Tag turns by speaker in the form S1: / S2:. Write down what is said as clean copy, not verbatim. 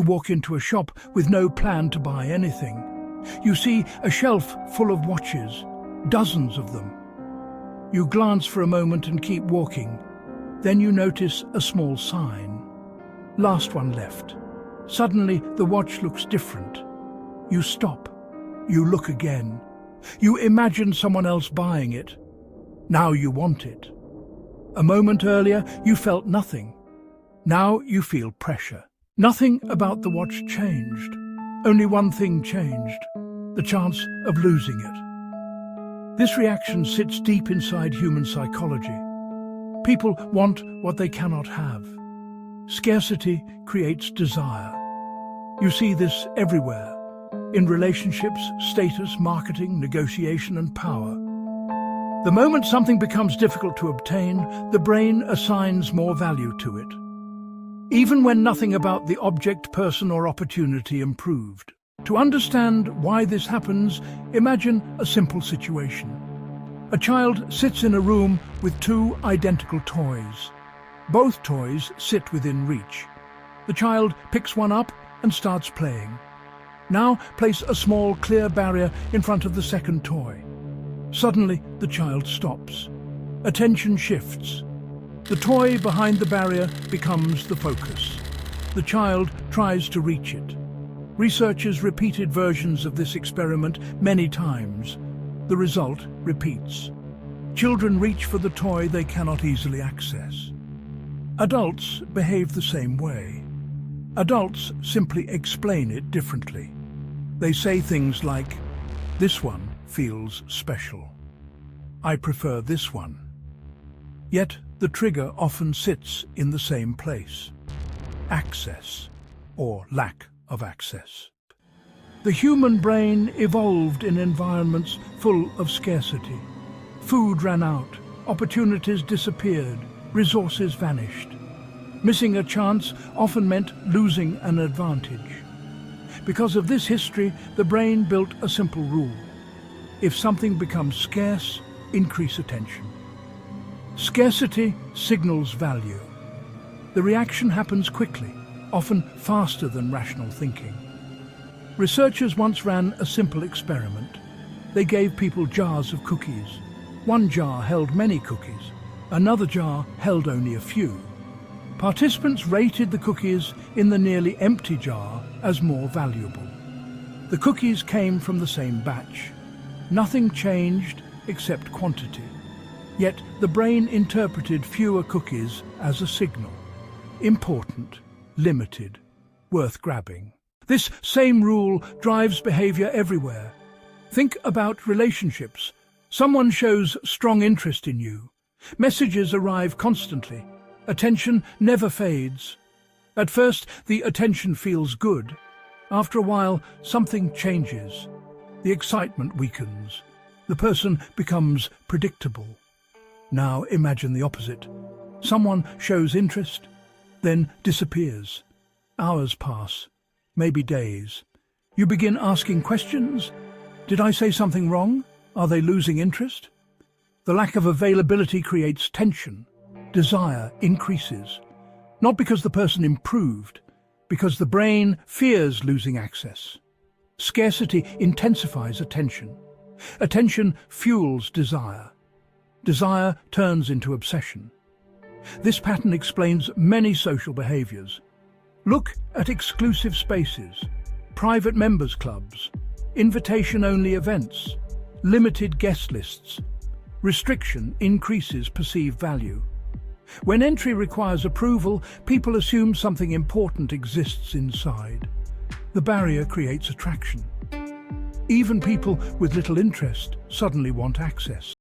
S1: walk into a shop with no plan to buy anything. You see a shelf full of watches, dozens of them. You glance for a moment and keep walking. Then you notice a small sign. Last one left. Suddenly, the watch looks different. You stop. You look again. You imagine someone else buying it. Now you want it. A moment earlier, you felt nothing. Now you feel pressure. Nothing about the watch changed. Only one thing changed: the chance of losing it. This reaction sits deep inside human psychology. People want what they cannot have. Scarcity creates desire. You see this everywhere, in relationships, status, marketing, negotiation, and power. The moment something becomes difficult to obtain, the brain assigns more value to it, even when nothing about the object, person, or opportunity improved. To understand why this happens, imagine a simple situation. A child sits in a room with two identical toys. Both toys sit within reach. The child picks one up and starts playing. Now place a small, clear barrier in front of the second toy. Suddenly, the child stops. Attention shifts. The toy behind the barrier becomes the focus. The child tries to reach it. Researchers repeated versions of this experiment many times. The result repeats. Children reach for the toy they cannot easily access. Adults behave the same way. Adults simply explain it differently. They say things like, "This one feels special. I prefer this one." Yet the trigger often sits in the same place: access, or lack of access. The human brain evolved in environments full of scarcity. Food ran out, opportunities disappeared, resources vanished. Missing a chance often meant losing an advantage. Because of this history, the brain built a simple rule: if something becomes scarce, increase attention. Scarcity signals value. The reaction happens quickly, often faster than rational thinking. Researchers once ran a simple experiment. They gave people jars of cookies. One jar held many cookies. Another jar held only a few. Participants rated the cookies in the nearly empty jar as more valuable. The cookies came from the same batch. Nothing changed except quantity. Yet the brain interpreted fewer cookies as a signal: important, limited, worth grabbing. This same rule drives behavior everywhere. Think about relationships. Someone shows strong interest in you. Messages arrive constantly. Attention never fades. At first, the attention feels good. After a while, something changes. The excitement weakens. The person becomes predictable. Now imagine the opposite. Someone shows interest, then disappears. Hours pass, maybe days. You begin asking questions. Did I say something wrong? Are they losing interest? The lack of availability creates tension. Desire increases. Not because the person improved, because the brain fears losing access. Scarcity intensifies attention. Attention fuels desire. Desire turns into obsession. This pattern explains many social behaviors. Look at exclusive spaces, private members clubs, invitation-only events, limited guest lists. Restriction increases perceived value. When entry requires approval, people assume something important exists inside. The barrier creates attraction. Even people with little interest suddenly want access.